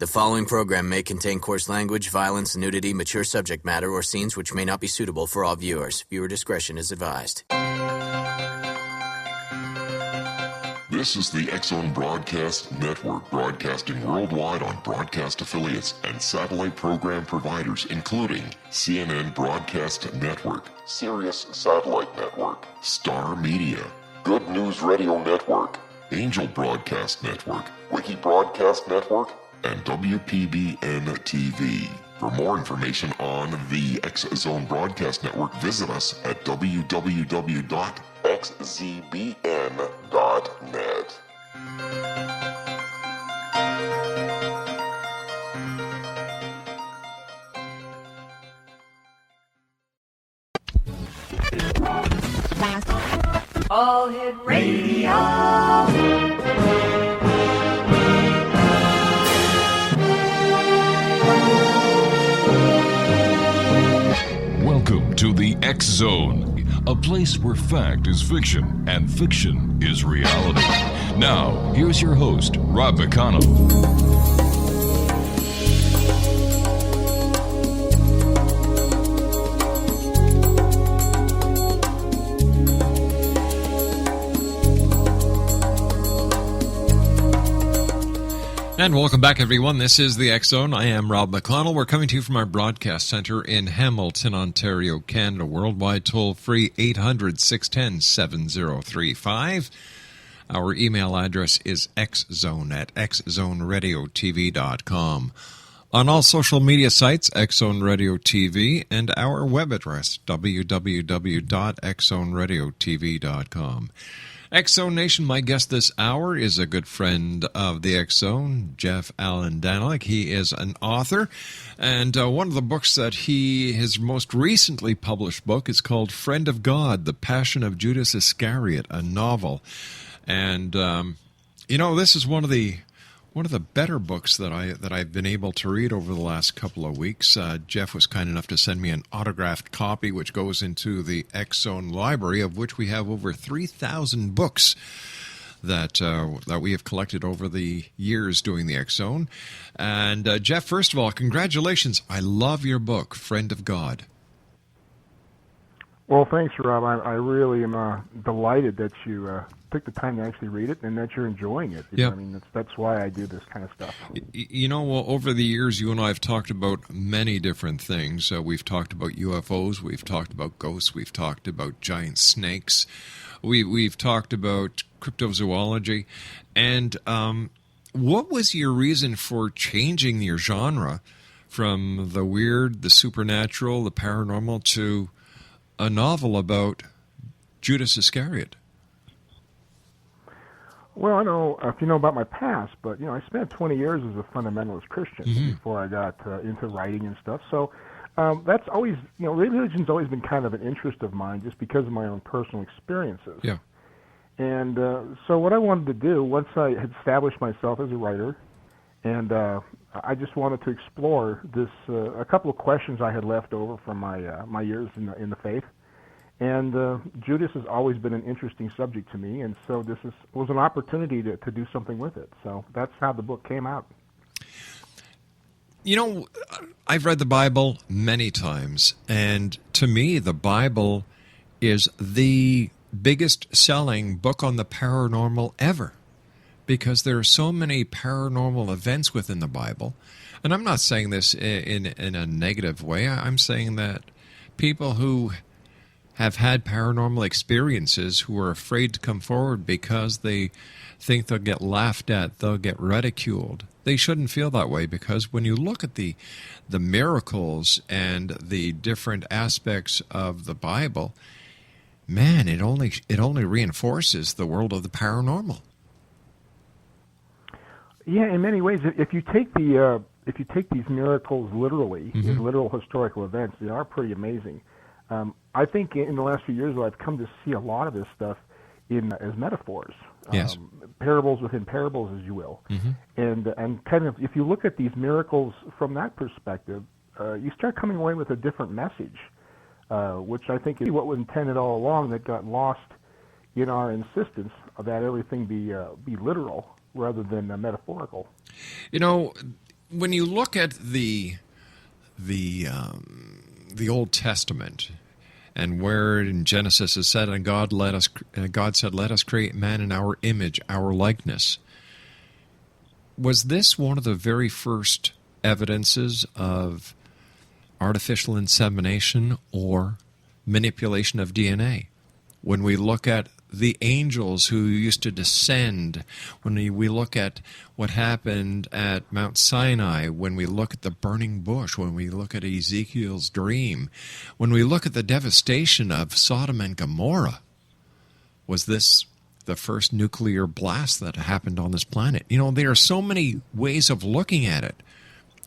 The following program may contain coarse language, violence, nudity, mature subject matter, or scenes which may not be suitable for all viewers. Viewer discretion is advised. This is the X-Zone Broadcast Network, broadcasting worldwide on broadcast affiliates and satellite program providers, including CNN Broadcast Network, Sirius Satellite Network, Star Media, Good News Radio Network, Angel Broadcast Network, Wiki Broadcast Network, and WPBN TV. For more information on the X-Zone Broadcast Network, visit us at www.xzbn.net. All Hit Radio. Welcome to the X-Zone, a place where fact is fiction and fiction is reality. Now, here's your host, Rob McConnell. And welcome back, everyone. This is the X-Zone. I am Rob McConnell. We're coming to you from our broadcast center in Hamilton, Ontario, Canada. Worldwide toll-free 800-610-7035. Our email address is xzone@xzoneradiotv.com. On all social media sites, X-Zone Radio TV, and our web address, www.xzoneradiotv.com. X-Zone Nation, my guest this hour is a good friend of the X-Zone, Allan Danelek. He is an author, and one of the books that his most recently published book is called Friend of God, The Passion of Judas Iscariot, a novel. And, this is one of the better books that I've been able to read over the last couple of weeks. Jeff was kind enough to send me an autographed copy, which goes into the X-Zone library, of which we have over 3,000 books that we have collected over the years doing the X-Zone. And Jeff, first of all, congratulations! I love your book, Friend of God. Well, thanks, Rob. I really am delighted that you took the time to actually read it and that you're enjoying it. Yeah. I mean, that's why I do this kind of stuff. Well, over the years, you and I have talked about many different things. We've talked about UFOs. We've talked about ghosts. We've talked about giant snakes. We've talked about cryptozoology. And what was your reason for changing your genre from the weird, the supernatural, the paranormal to a novel about Judas Iscariot? Well, I know if you know about my past, but I spent 20 years as a fundamentalist Christian before I got into writing and stuff. So that's always, religion's always been kind of an interest of mine, just because of my own personal experiences. Yeah. And so what I wanted to do, once I had established myself as a writer, and I just wanted to explore this a couple of questions I had left over from my years in the faith. And Judas has always been an interesting subject to me, and so this was an opportunity to do something with it. So that's how the book came out. I've read the Bible many times, and to me, the Bible is the biggest selling book on the paranormal ever, because there are so many paranormal events within the Bible. And I'm not saying this in a negative way. I'm saying that people who have had paranormal experiences, who are afraid to come forward because they think they'll get laughed at, they'll get ridiculed. They shouldn't feel that way, because when you look at the miracles and the different aspects of the Bible, man, it only reinforces the world of the paranormal. Yeah, in many ways, if you take these miracles literally, as literal historical events, they are pretty amazing. I think in the last few years, I've come to see a lot of this stuff as metaphors, yes. Parables within parables, as you will. And kind of, if you look at these miracles from that perspective, you start coming away with a different message, which I think is what was intended all along, that got lost in our insistence that everything be literal rather than metaphorical. when you look at the Old Testament, and where in Genesis is said, and God said, "Let us create man in our image, our likeness." Was this one of the very first evidences of artificial insemination or manipulation of DNA? When we look at the angels who used to descend, when we look at what happened at Mount Sinai, when we look at the burning bush, when we look at Ezekiel's dream, when we look at the devastation of Sodom and Gomorrah, was this the first nuclear blast that happened on this planet? You know, there are so many ways of looking at it.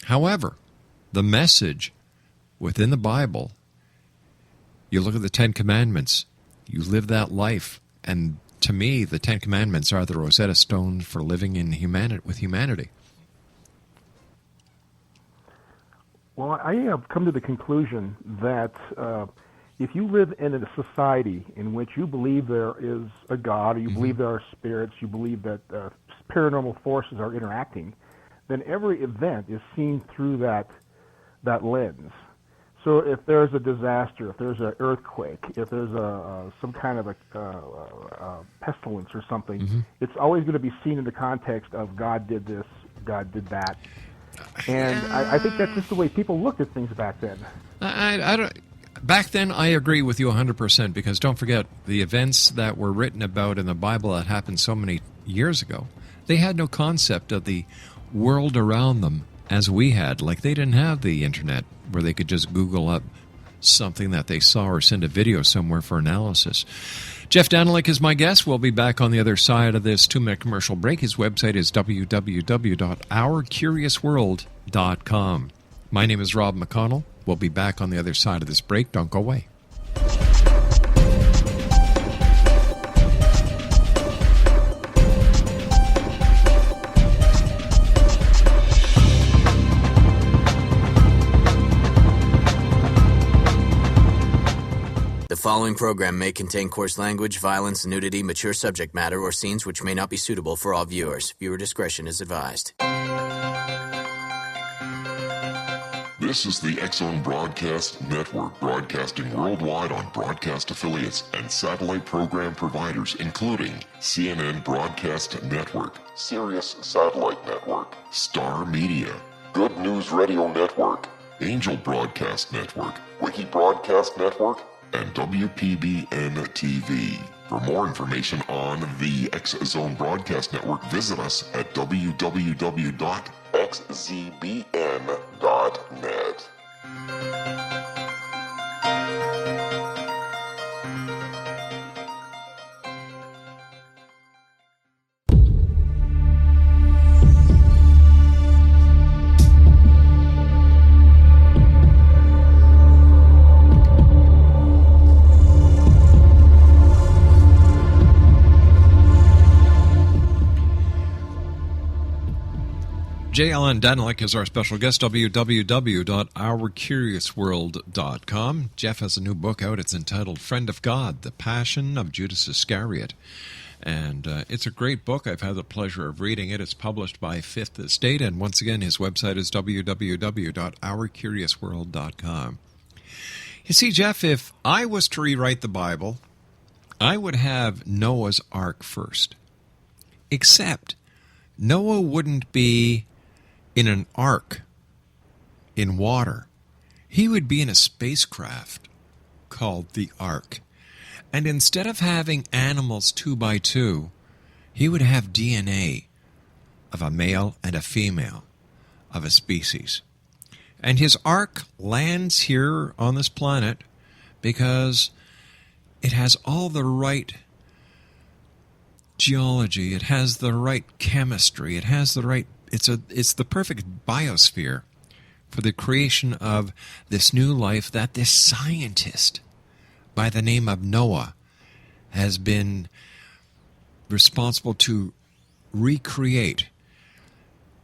However, the message within the Bible, you look at the Ten Commandments, you live that life, and to me, the Ten Commandments are the Rosetta Stone for living in with humanity. Well, I have come to the conclusion that if you live in a society in which you believe there is a God, or you believe there are spirits, you believe that paranormal forces are interacting, then every event is seen through that lens. So if there's a disaster, if there's an earthquake, if there's some kind of a pestilence or something, it's always going to be seen in the context of God did this, God did that. And I think that's just the way people looked at things back then. I don't. Back then, I agree with you 100%, because don't forget, the events that were written about in the Bible that happened so many years ago, they had no concept of the world around them as we had. Like, they didn't have the internet where they could just Google up something that they saw or send a video somewhere for analysis. Jeff Danelek is my guest. We'll be back on the other side of this 2-minute commercial break. His website is www.ourcuriousworld.com. My name is Rob McConnell. We'll be back on the other side of this break. Don't go away. The following program may contain coarse language, violence, nudity, mature subject matter, or scenes which may not be suitable for all viewers. Viewer discretion is advised. This is the X-Zone Broadcast Network, broadcasting worldwide on broadcast affiliates and satellite program providers, including CNN Broadcast Network, Sirius Satellite Network, Star Media, Good News Radio Network, Angel Broadcast Network, Wiki Broadcast Network, and WPBN TV. For more information on the X-Zone Broadcast Network, visit us at www.xzbn.net. J. Allan Danelek is our special guest, www.ourcuriousworld.com. Jeff has a new book out. It's entitled Friend of God, The Passion of Judas Iscariot. And it's a great book. I've had the pleasure of reading it. It's published by Fifth Estate. And once again, his website is www.ourcuriousworld.com. You see, Jeff, if I was to rewrite the Bible, I would have Noah's Ark first. Except Noah wouldn't be in an ark in water. He would be in a spacecraft called the Ark. And instead of having animals 2 by 2, he would have DNA of a male and a female of a species. And his ark lands here on this planet because it has all the right geology, it has the right chemistry, it has the right, it's the perfect biosphere for the creation of this new life that this scientist by the name of Noah has been responsible to recreate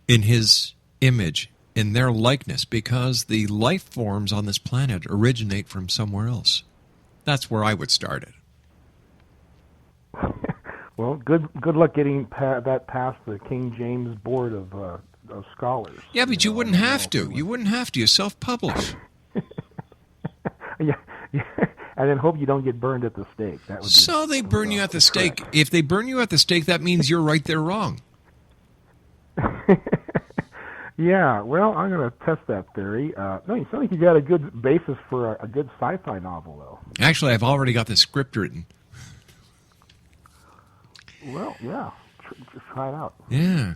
in his image, in their likeness, because the life forms on this planet originate from somewhere else. That's where I would start it. Well, good luck getting that past the King James Board of of scholars. Yeah, but you wouldn't have to. You wouldn't have to. You self-publish. Yeah, and then hope you don't get burned at the stake. That would So they burn you at the stake. correct. If they burn you at the stake, that means you're right, they're wrong. Yeah, well, I'm going to test that theory. No, you sound like you got a good basis for a good sci-fi novel, though. Actually, I've already got the script written. Well, yeah, just try it out. Yeah.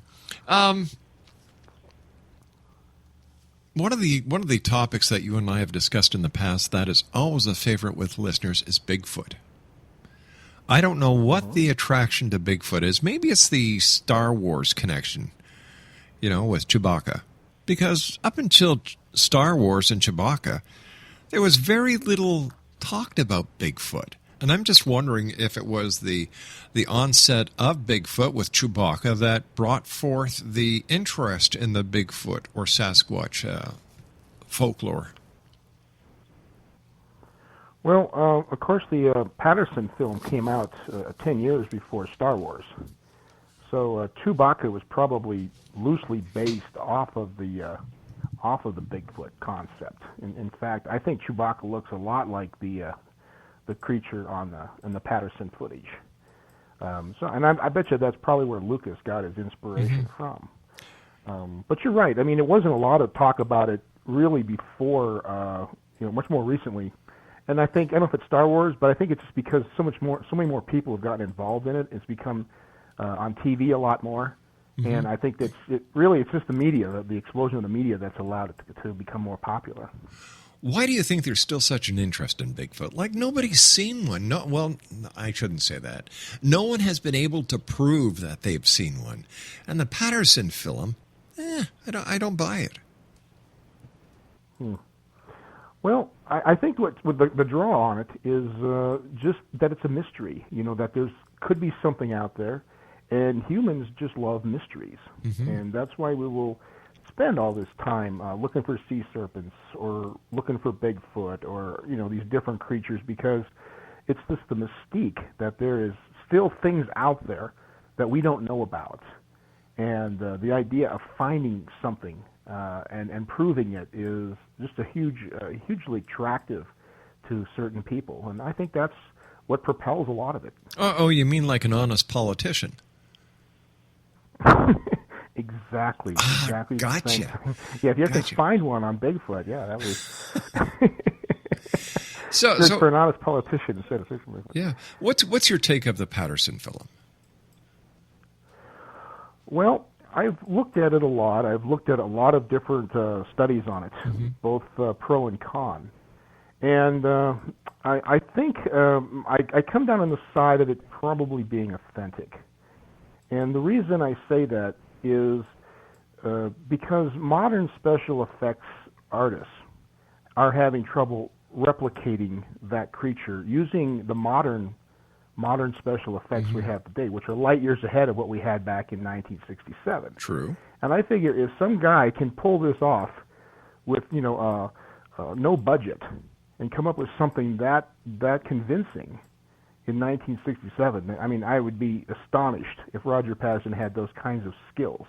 One of the topics that you and I have discussed in the past that is always a favorite with listeners is Bigfoot. I don't know what the attraction to Bigfoot is. Maybe it's the Star Wars connection, with Chewbacca. Because up until Star Wars and Chewbacca, there was very little talked about Bigfoot. And I'm just wondering if it was the onset of Bigfoot with Chewbacca that brought forth the interest in the Bigfoot or Sasquatch folklore. Well, of course, the Patterson film came out 10 years before Star Wars. So Chewbacca was probably loosely based off of the Bigfoot concept. In fact, I think Chewbacca looks a lot like the creature in the Patterson footage. I bet you that's probably where Lucas got his inspiration from. But you're right. I mean, it wasn't a lot of talk about it really before, much more recently. And I don't know if it's Star Wars, but I think it's just because so many more people have gotten involved in it. It's become on TV a lot more. Mm-hmm. And I think it's just the media, the explosion of the media that's allowed it to become more popular. Why do you think there's still such an interest in Bigfoot? Like, nobody's seen one. No, well, I shouldn't say that. No one has been able to prove that they've seen one. And the Patterson film, I don't buy it. Well, I think with the draw on it is just that it's a mystery. That could be something out there, and humans just love mysteries, and that's why we will spend all this time looking for sea serpents or looking for Bigfoot or these different creatures, because it's just the mystique that there is still things out there that we don't know about, and the idea of finding something and proving it is just hugely attractive to certain people, and I think that's what propels a lot of it. Oh, you mean like an honest politician? Exactly. Gotcha. Yeah, if you have to find one on Bigfoot, that was so for an honest politician instead of fisherman. Yeah. What's your take of the Patterson film? Well, I've looked at it a lot. I've looked at a lot of different studies on it, both pro and con. And I think I come down on the side of it probably being authentic. And the reason I say that is because modern special effects artists are having trouble replicating that creature using the modern special effects we have today, which are light years ahead of what we had back in 1967. True. And I figure if some guy can pull this off with no budget and come up with something that convincing in 1967, I mean, I would be astonished if Roger Patterson had those kinds of skills.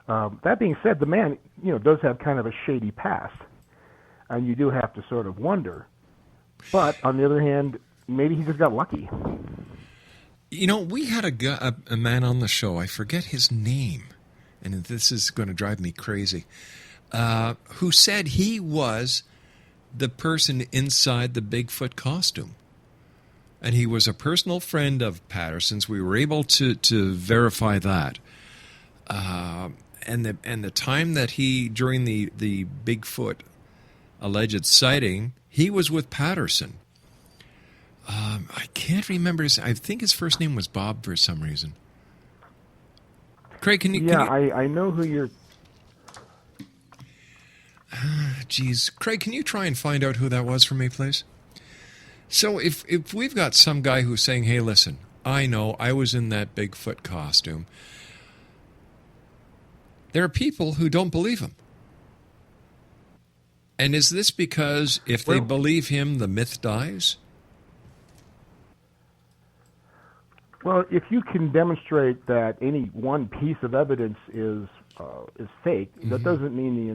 That being said, the man, does have kind of a shady past, and you do have to sort of wonder. But on the other hand, maybe he just got lucky. We had a man on the show, I forget his name, and this is going to drive me crazy, who said he was the person inside the Bigfoot costume. And he was a personal friend of Patterson's. We were able to verify that. And the time that during the Bigfoot alleged sighting, he was with Patterson. I can't remember I think his first name was Bob for some reason. Craig, can you... I know who you're... Geez. Craig, can you try and find out who that was for me, please? So if we've got some guy who's saying, hey, listen, I know I was in that Bigfoot costume, there are people who don't believe him. And is this because if they believe him, the myth dies? Well, if you can demonstrate that any one piece of evidence is is fake, that doesn't mean the